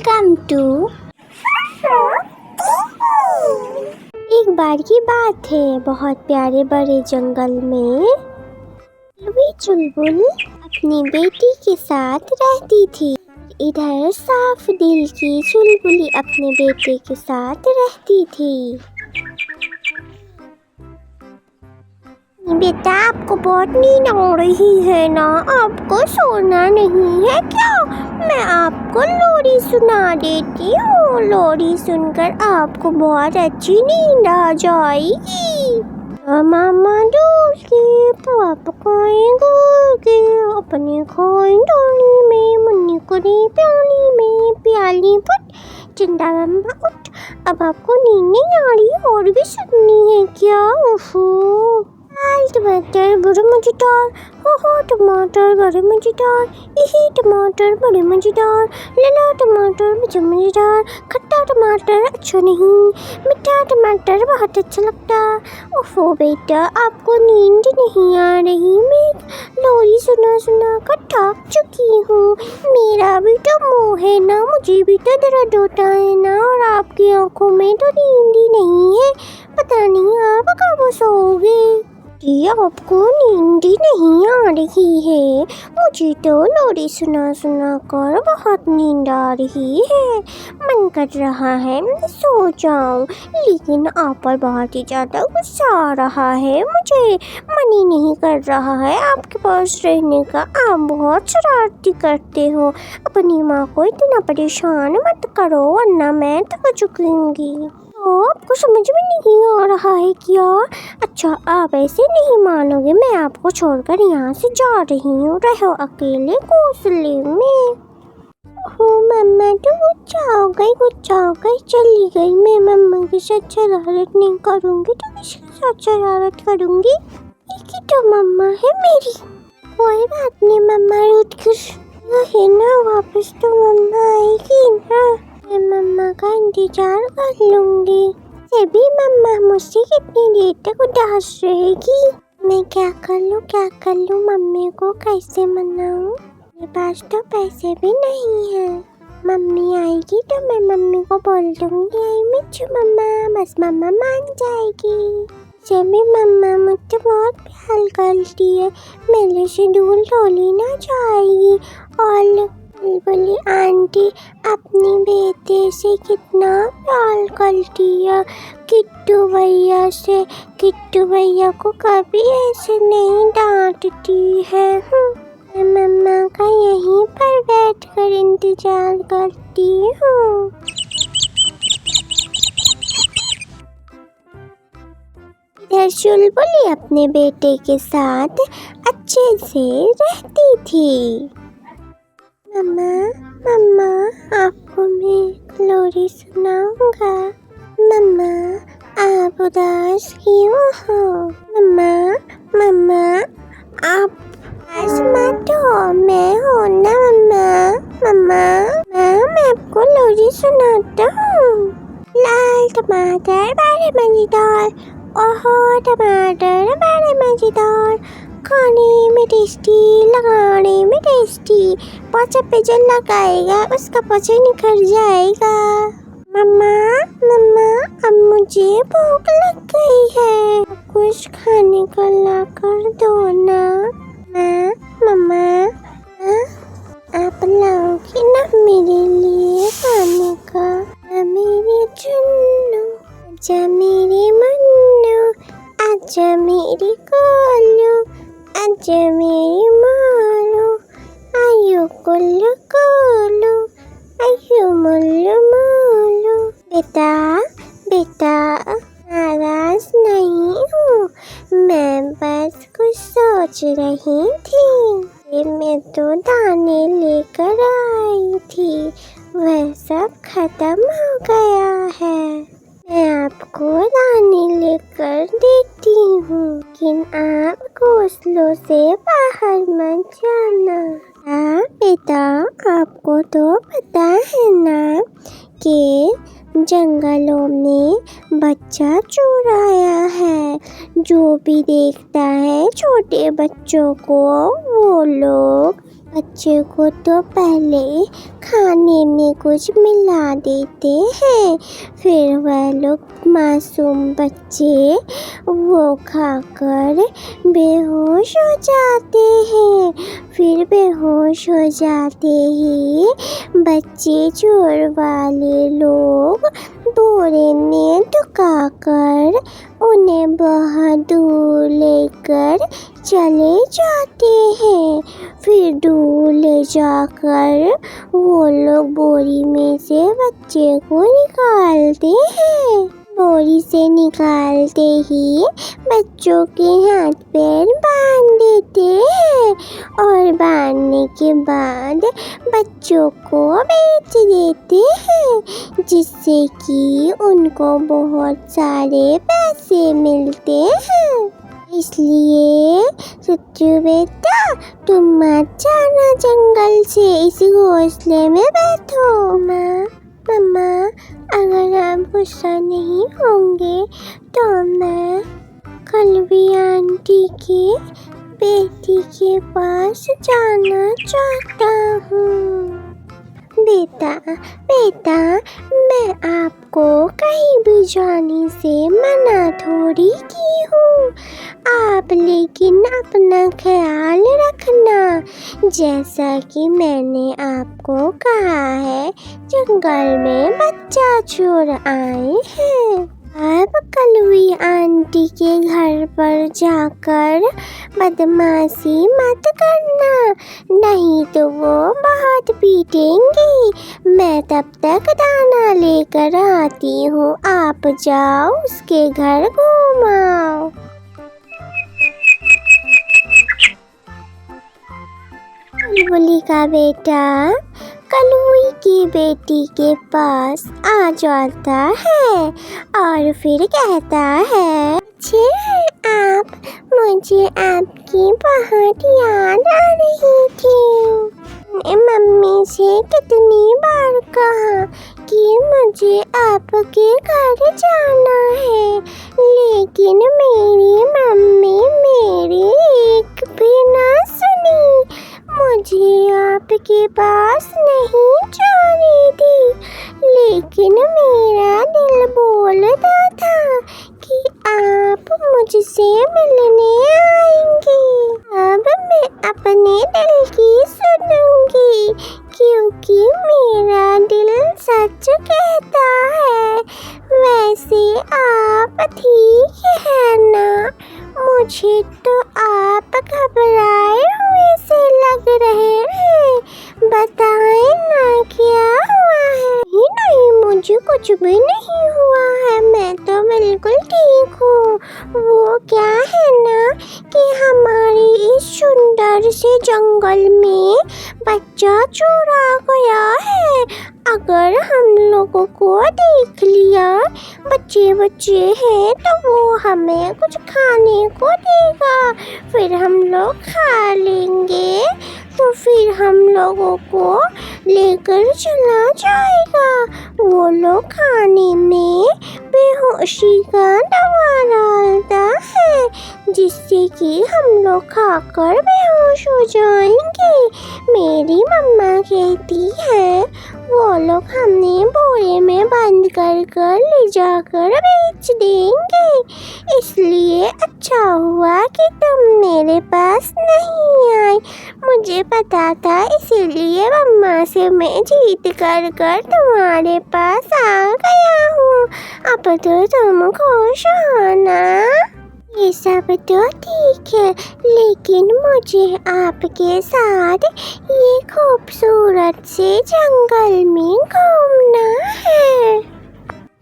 Welcome to. एक बार की बात है, बहुत प्यारे बड़े जंगल में वे चुलबुल अपनी बेटी के साथ रहती थी। इधर साफ दिल की चुलबुली अपने बेटे के साथ रहती थी। बेटा, आपको बहुत नींद आ रही है ना? आपको सोना नहीं है क्या? मैं आपको लोरी सुना देती हूँ। लोरी सुनकर आपको बहुत अच्छी नींद आ जाएगी। मामा दूध के पाप खाएंगे अपने खाए डाली में, मुन्नी कुड़ी प्याली में, प्याली फुट चिंता लंबा उठ। अब आपको नींद नहीं आ रही और भी सुननी है क्या? ओहो, टमाटर बड़े मजेदार, हो टमाटर बड़े मजेदार, यही टमाटर बड़े मजेदार, लला टमाटर बड़े मजेदार, खट्टा टमाटर अच्छा नहीं, मीठा टमाटर बहुत अच्छा लगता। ओफो बेटा, आपको नींद नहीं आ रही? मैं लोरी सुना सुना कर थक चुकी हूँ। मेरा भी तो मुँह है ना, मुझे भी तो दर्द होता है ना, और आपकी आंखों में तो नींद ही नहीं है। पता नहीं आप कब सोओगे? आपको नींद नहीं आ रही है? मुझे तो लोरी सुना सुना कर बहुत नींद आ रही है। मन कर रहा है मैं सो जाऊं, लेकिन आप पर बहुत ही ज़्यादा गुस्सा आ रहा है। मुझे मन ही नहीं कर रहा है आपके पास रहने का। आप बहुत शरारती करते हो। अपनी माँ को इतना परेशान मत करो, वरना मैं थक चुकूंगी। आपको समझ में नहीं आ रहा है क्या? अच्छा, आप ऐसे नहीं मानोगे। मैं आपको छोड़कर यहाँ से जा रही हूँ। रहो अकेले घोंसले में। हो मम्मा तो गुस्सा हो गई चली गई। मैं मम्मा के साथ शरारत नहीं करूँगी तो किसके साथ शरारत करूँगी? एक ही तो मम्मा है मेरी। कोई बात नहीं, मम्मा रूठ कर है ना, वापस तो मम्मा आएगी ना। मैं मम्मा का इंतजार कर लूंगी। से भी मम्मा मुझसे कितनी देर तक उदास रहेगी? मैं क्या कर लूँ? मम्मी को कैसे मनाऊं? मेरे पास तो पैसे भी नहीं है। मम्मी आएगी तो मैं मम्मी को बोल दूंगी आई मिस यू मम्मा, बस मम्मा मान जाएगी। से भी मम्मा मुझसे बहुत प्यार करती है, मेरे से दूर थोड़ी ना जाएगी। और बोली आंटी अपनी बेटे से कितना प्यार करती है। किट्टू भैया से, किट्टू भैया को कभी ऐसे नहीं डांटती है। मैं मम्मा का यहीं पर बैठकर इंतजार करती हूँ। इधर चुलबुली अपने बेटे के साथ अच्छे से रहती थी। मम्मा आपको मैं लोरी सुनाऊंगा। मम्मा आप उदास क्यों हो? मम्मा आप उदास मत हो, मैं हूँ ना मम्मा। मैं आपको लोरी सुनाता हूँ। लाल टमाटर बड़े मजेदार, ओहो टमाटर बड़े मजेदार, खाने में टेस्टी, लगाने में टेस्टी, पोछे पे जो लगाएगा उसका पोछा निखर जाएगा। मम्मा अब मुझे भूख लग गई है, कुछ खाने को ला कर दो ना। मम्मा आप लाओगी ना मेरे लिए खाने का? मेरी चुन्नू आजा, मेरी मन्नू आजा, मेरी कोलू आजा, मेरी मालू आयु कुल्लू कोलू आयु मुल्लू मालू। बेटा नाराज नहीं हूँ, मैं बस कुछ सोच रही थी। मैं तो दाने लेकर आई थी, वह सब खत्म हो गया है। मैं आपको दाने लेकर देती हूँ, लेकिन आप घोंसलों से बाहर मत जाना। हाँ बेटा, आपको तो पता है ना कि जंगलों में बच्चा चुराया है। जो भी देखता है छोटे बच्चों को, वो लोग बच्चे को तो पहले खाने में कुछ मिला देते हैं, फिर वह लोग मासूम बच्चे वो खाकर बेहोश हो जाते हैं। फिर बेहोश हो जाते ही बच्चे चोर वाले लोग बोरे में ढुकाकर उन्हें बहुत दूर लेकर चले जाते हैं। फिर दूर ले जाकर वो लोग बोरी में से बच्चे को निकालते हैं। बोरी से निकालते ही बच्चों के हाथ पैर बांध देते हैं और बांधने के बाद बच्चों को बेच देते हैं, जिससे कि उनको बहुत सारे पैसे मिलते हैं। इसलिए सच्चू बेटा, तुम मत जाना जंगल से, इस घोंसले में बैठो। मम्मा, अगर आप गुस्सा नहीं होंगे तो मैं कलवी आंटी की बेटी के पास जाना चाहता हूँ। बेटा, मैं आपको कहीं भी जाने से मना थोड़ी की हूँ। आप लेकिन अपना ख्याल रखना, जैसा कि मैंने आपको कहा है, जंगल में बच्चा चोर आए हैं। आप कलवी आंटी के घर पर जाकर बदमाशी मत करना, नहीं तो वो बहुत पीटेंगी। मैं तब तक दाना लेकर आती हूँ, आप जाओ उसके घर घूम आओ। बुलबुली का बेटा कलवी की बेटी के पास आ जाता है और फिर कहता है, आप, मुझे आपकी बहुत याद आ रही थी। मम्मी से कितनी बार कहा कि मुझे आपके घर जाना है, लेकिन मेरी मम्मी मेरी एक भी ना सुनी, मुझे आपके पास नहीं जाने दी। लेकिन मेरा दिल बोलता था कि आप मुझसे मिलने आएंगे। अब मैं अपने दिल की सुनूंगी, क्योंकि मेरा दिल सच कहता है। वैसे आप ठीक है ना? मुझे तो आप घबराए हुए से लग रहे हैं, बताएं ना क्या हुआ है? नहीं, मुझे कुछ भी नहीं हुआ है, मैं तो बिल्कुल ठीक हूँ। वो क्या है ना कि हमारे इस सुंदर से जंगल में बच्चा चोरा गया है। अगर हम लोगों को देख लिया बच्चे हैं तो वो हमें कुछ खाने को देगा, फिर हम लोग खा लेंगे, तो फिर हम लोगों को लेकर चला जाएगा। वो लोग खाने में बेहोशी का दवा डालता है, जिससे कि हम लोग खाकर बेहोश हो जाएंगे। मेरी मम्मा कहती है वो लोग हमें बोरे में बंद कर ले जाकर बेच देंगे। इसलिए अच्छा हुआ कि तुम मेरे पास नहीं आए। मुझे पता था, इसीलिए मम्मा से मैं जीत कर तुम्हारे पास आ गया हूँ। अब तो तुम खुश हो ना? ये सब तो ठीक है, लेकिन मुझे आपके साथ ये खूबसूरत से जंगल में घूमना है।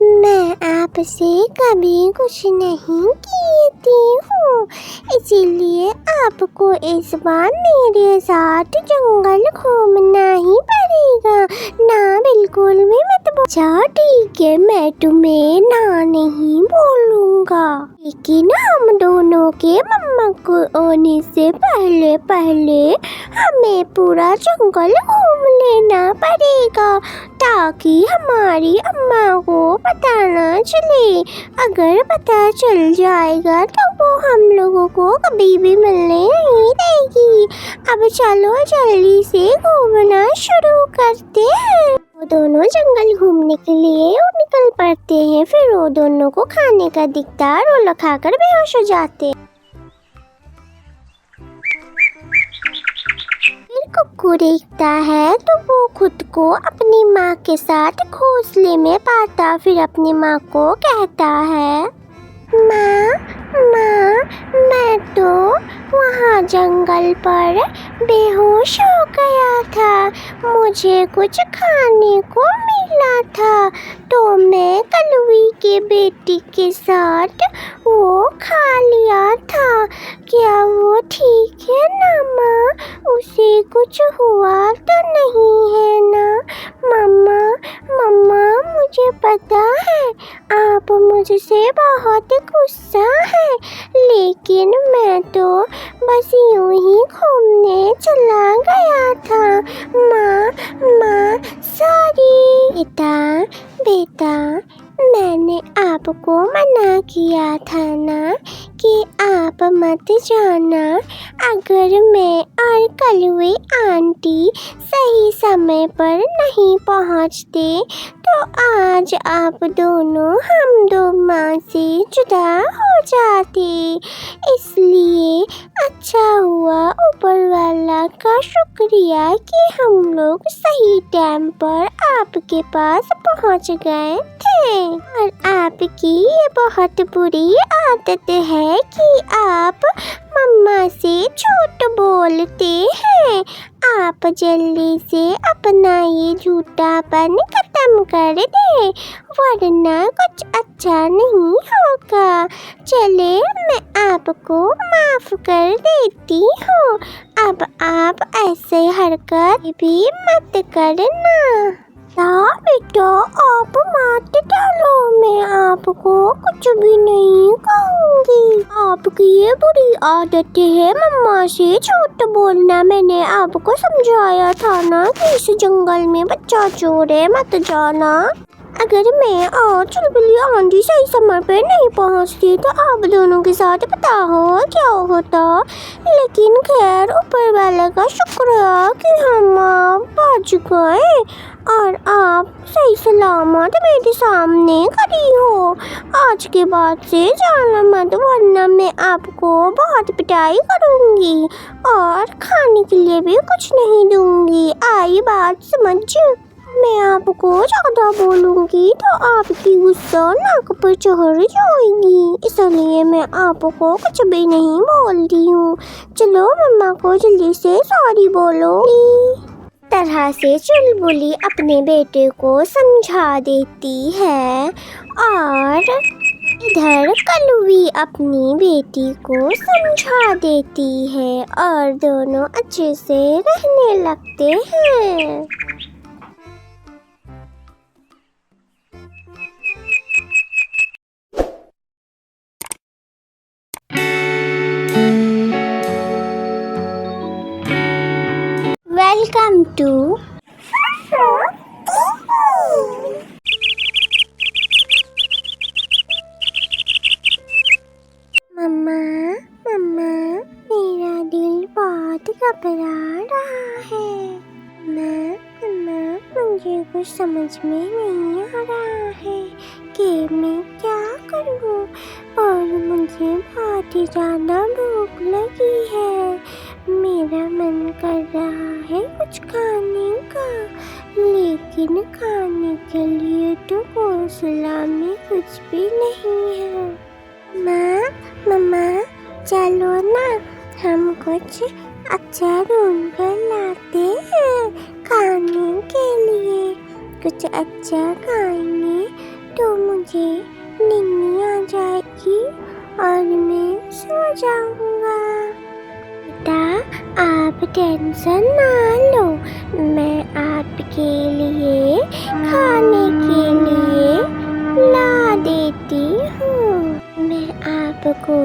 मैं आपसे कभी कुछ नहीं कहती हूँ, इसीलिए आपको इस बार मेरे साथ जंगल घूमना ही पड़ेगा। ना बिल्कुल भी मत अच्छा ठीक है, मैं तुम्हें ना नहीं बोलूँगा, लेकिन हम दोनों के मम्मा को आने से पहले हमें पूरा जंगल घूम लेना पड़ेगा ताकि हमारी अम्मा को पता ना चले। अगर पता चल जाएगा तो वो हम लोगों को कभी भी मिलने नहीं देगी। अब चलो जल्दी से घूमना शुरू करते हैं। वो दोनों जंगल घूमने के लिए निकल पड़ते हैं। फिर वो दोनों को खाने का दिखता है और वो खाकर बेहोश हो जाते हैं। फिर कुक्कू देखता है तो वो खुद को अपनी माँ के साथ घोंसले में पाता। फिर अपनी माँ को कहता है, माँ माँ, मैं तो वहाँ जंगल पर बेहोश हो गया था। मुझे कुछ खाने को मिला था तो मैं कलवी के बेटी के साथ वो खा लिया था। क्या वो ठीक है ना माँ? उसे कुछ हुआ तो नहीं है ना? मम्मा मम्मा, मुझे पता है आप मुझसे बहुत गुस्सा है, लेकिन मैं तो बस यूं ही घूमने चला गया था। माँ सॉरी। बेटा, मैंने आपको मना किया था ना कि आप मत जाना। अगर मैं और कलवी आंटी सही समय पर नहीं पहुंचते तो आज आप दोनों हम दो माँ से जुदा हो जाते। इसलिए अच्छा हुआ ऊपर वाला का शुक्रिया कि हम लोग सही टाइम पर आपके पास पहुंच गए थे। और आपकी ये बहुत बुरी आदत है कि आप मम्मा से झूठ बोलते हैं। आप जल्दी से अपना ये झूठापन खत्म कर दे, वरना कुछ अच्छा नहीं होगा। चले, मैं आपको माफ कर देती हूँ। अब आप ऐसे हरकत भी मत करना। बेटा, आप मत डालो, मैं आपको कुछ भी नहीं कहूँगी। आपकी ये बुरी आदत है मम्मा से झूठ बोलना। मैंने आपको समझाया था ना कि इस जंगल में बच्चा चोर है, मत जाना। अगर मैं और चुलबुली आंटी सही समय पे नहीं पहुंचती तो आप दोनों के साथ पता हो क्या होता। लेकिन खैर, ऊपर वाले का शुक्र है कि हम बच गए और आप सही सलामत मेरे सामने खड़ी हो। आज के बाद से जाना मत, वरना मैं आपको बहुत पिटाई करूँगी और खाने के लिए भी कुछ नहीं दूँगी। आई बात समझ? मैं आपको ज़्यादा बोलूँगी तो आपकी गुस्सा नाक पर चढ़ जाएगी, इसलिए मैं आपको कुछ भी नहीं बोलती हूँ। चलो, मम्मा को जल्दी से सॉरी बोलो। तरह से चुलबुली अपने बेटे को समझा देती है और इधर कलवी अपनी बेटी को समझा देती है और दोनों अच्छे से रहने लगते हैं। Welcome to मम्मा, मेरा दिल बहुत घबरा रहा है। मम्मा, मुझे कुछ समझ में नहीं आ रहा है कि मैं क्या करूँ और मुझे बहुत ही ज़्यादा भूख लगी है। मेरा मन कर रहा है कुछ खाने का, लेकिन खाने के लिए तो घोंसला में कुछ भी नहीं है। मम्मा, चलो ना, हम कुछ अच्छा ढूंढ कर लाते हैं खाने के लिए। कुछ अच्छा खाएंगे तो मुझे नींद आ जाएगी और मैं सो जाऊंगा। बेटा, आप टेंशन ना लो, मैं आपके लिए खाने के लिए ला देती हूँ। मैं आपको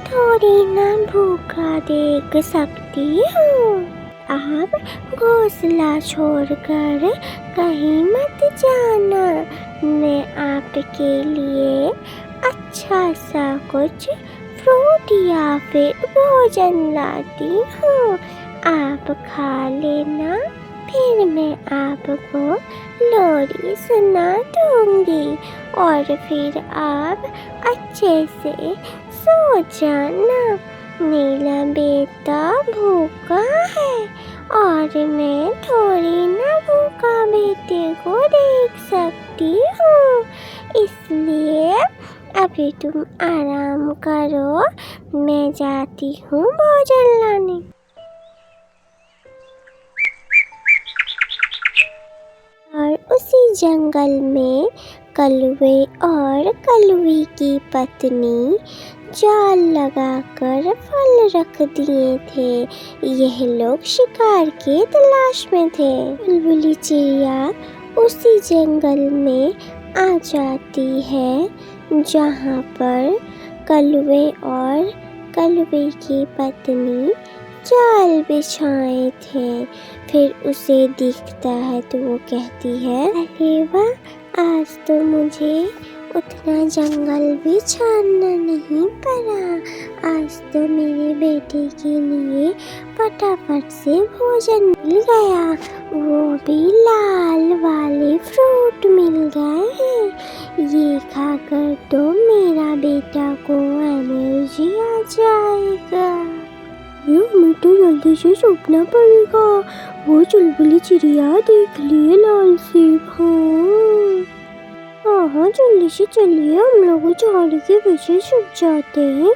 थोड़ी ना भूखा देख सकती हूँ। आप घोंसला छोड़कर कहीं मत जाना। मैं आपके लिए अच्छा सा कुछ फ्रूट या फिर भोजन लाती हूँ, आप खा लेना, फिर मैं आपको लोरी सुना दूँगी और फिर आप अच्छे से सो जाना। मेरा बेटा भूखा है और मैं थोड़ी ना भूखा बेटे को देख सकती हूँ, इसलिए अभी तुम आराम करो, मैं जाती हूँ भोजन लाने। और उसी जंगल में कलवे और कलवी की पत्नी जाल लगाकर फल रख दिए थे। यह लोग शिकार के तलाश में थे। बुलबुली चिड़िया उसी जंगल में आ जाती है जहाँ पर कलवे और कलवे की पत्नी जाल बिछाए थे। फिर उसे दिखता है तो वो कहती है, अरे वाह, आज तो मुझे उतना जंगल भी छानना नहीं पड़ा। आज तो मेरे बेटे के लिए फटाफट से भोजन मिल गया, वो भी लाल वाले फ्रूट मिल गए हैं। ये खाकर तो मेरा बेटा को एनर्जी आ जाएगा। हमें तो जल्दी से सोना पड़ेगा। वो चुलबुली चिड़िया देख लिए लाल सेब। हाँ, जल्दी से चलिए, हम लोग झाड़ी के पीछे छुप जाते हैं,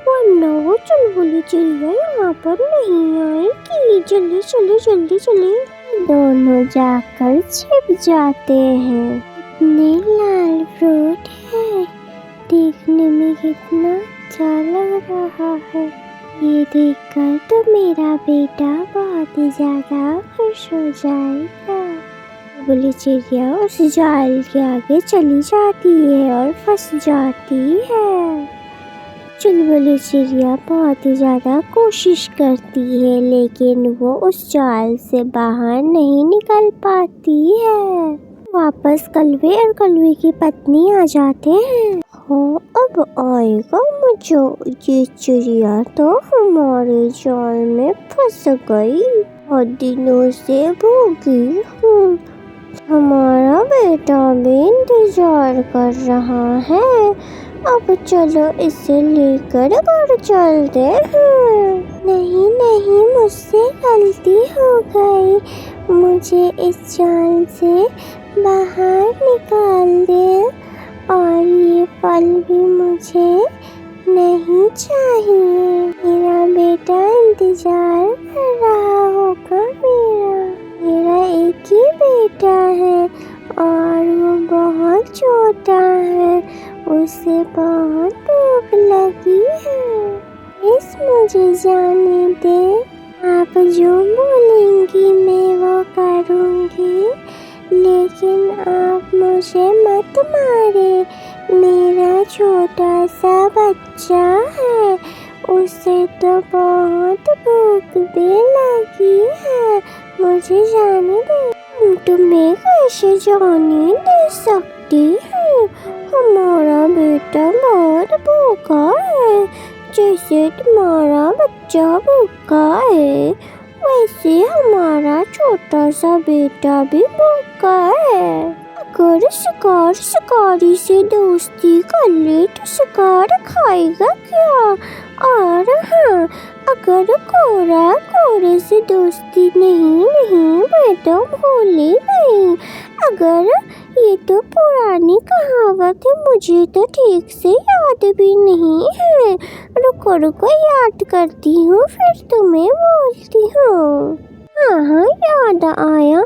वरना वो चुलबुली चिड़िया यहाँ पर नहीं आएगी। जल्दी चले, जल्दी चले। दोनों जाकर छिप जाते हैं। इतने लाल फ्रूट है, देखने में कितना अच्छा लग रहा है। ये देखकर तो मेरा बेटा बहुत ही ज्यादा खुश हो जाएगा। बुलबुली चिड़िया उस जाल के आगे चली जाती है और फंस जाती है। चुलबुली चिड़िया बहुत ही ज्यादा कोशिश करती है, लेकिन वो उस जाल से बाहर नहीं निकल पाती है। वापस कलवे और कलवे की पत्नी आ जाते हैं। हाँ, अब आएगा मजा। ये चिड़िया तो हमारे जाल में फंस गई और दिनों से भूखी हूँ। हमारा बेटा भी इंतजार कर रहा है। अब चलो इसे लेकर घर चलते हैं। नहीं नहीं, मुझसे गलती हो गई, मुझे इस जाल से बाहर निकाल दे और ये फल भी मुझे नहीं चाहिए। मेरा बेटा इंतजार कर रहा होगा। मेरा एक ही बेटा है और वो बहुत छोटा है, उसे बहुत भूख लगी है। बस मुझे जाने दे, आप जो बोलेंगी मैं वो करूँगी, लेकिन आप मुझे मत मारे। मेरा छोटा सा बच्चा है, उसे तो बहुत भूख भी लगी है, मुझे जाने दे। तुम्हें कैसे जाने दे सकती हूँ? हमारा बेटा बहुत भूखा है। जैसे तुम्हारा बच्चा भूखा है, वैसे हमारा छोटा सा बेटा भी भूखा है। अगर शिकार शिकारी से दोस्ती कर ले तो शिकार खाएगा क्या? और हाँ, अगर कोरा कोरे से दोस्ती नहीं, मैं तो भूली नहीं। अगर ये तो पुरानी कहावत है, मुझे तो ठीक से याद भी नहीं है। रुको रुको, याद करती हूँ, फिर तुम्हें बोलती हूँ। हाँ, याद आया।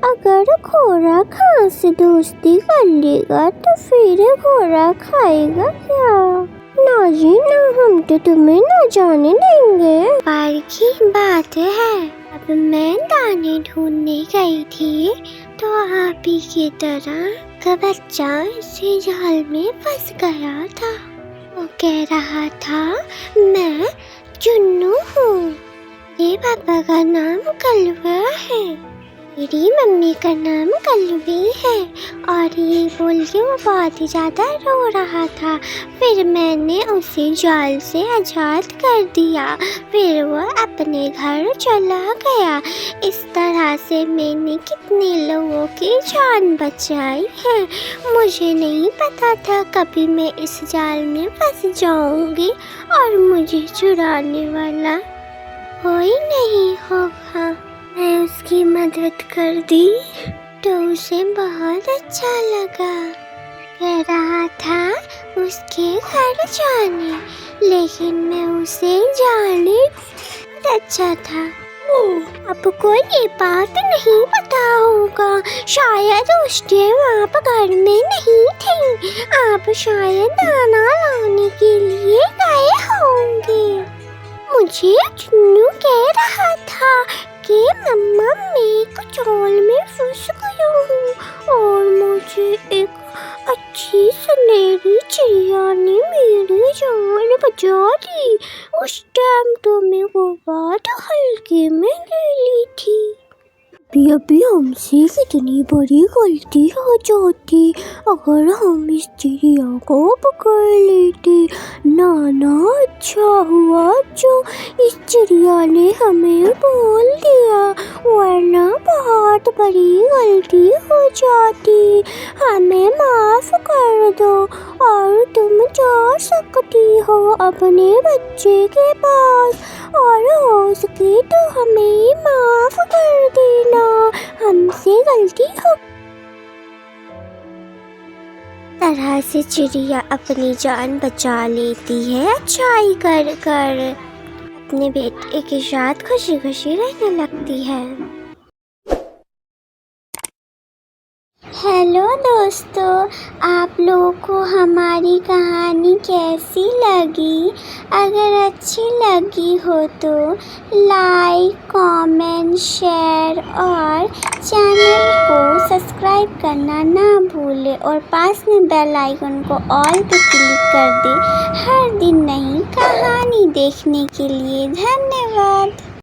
अगर घोड़ा घास से दोस्ती कर लेगा तो फिर घोड़ा खाएगा क्या? ना जी ना, हम तो तुम्हें ना जाने देंगे। पर की बात है, अब मैं दाने ढूंढने गई थी तो आप ही की तरह का बच्चा इसी जाल में फंस गया था। वो कह रहा था मैं चुन्नू हूँ, मेरे पापा का नाम कलवा है, मेरी मम्मी का नाम कलवी है। और ये बोल के वो बहुत ही ज़्यादा रो रहा था। फिर मैंने उसे जाल से आज़ाद कर दिया। फिर वो अपने घर चला गया। इस तरह से मैंने कितने लोगों की जान बचाई है। मुझे नहीं पता था कभी मैं इस जाल में फंस जाऊंगी और मुझे चुराने वाला कोई नहीं होगा। मैं उसकी मदद कर दी तो उसे बहुत अच्छा लगा। कह रहा था उसके घर जाने, लेकिन मैं उसे जाने बहुत अच्छा था। आपको ये बात नहीं पता होगा, शायद उस टाइम आप घर में नहीं थे। आप शायद दाना लाने के लिए गए होंगे। मुझे चुन्नू कह रहा था कि मम्मा मैं कुछ जाल में फंस गया हूँ और मुझे एक अच्छी सुनहरी चिड़िया ने मेरी जान बचा दी। उस टाइम तो मैं वो बात हल्के में ले ली थी। अभी हमसे कितनी बड़ी गलती हो जाती अगर हम इस चिड़िया को पकड़ लेते। नाना अच्छा हुआ जो इस चिड़िया ने हमें बोल दिया, वरना बहुत बड़ी गलती हो जाती। हमें माफ़ कर दो और तुम जा सकती हो अपने बच्चे के पास, और हो सके तो हमें माफ़ कर देना, हमसे गलती हो। तरह से चिड़िया अपनी जान बचा लेती है अच्छाई कर कर, अपने बेटे के साथ खुशी खुशी रहने लगती है। हेलो दोस्तों, आप लोगों को हमारी कहानी कैसी लगी? अगर अच्छी लगी हो तो लाइक, कमेंट, शेयर और चैनल को सब्सक्राइब करना ना भूलें और पास में बेल आइकन को ऑल पे क्लिक कर दें हर दिन नई कहानी देखने के लिए। धन्यवाद।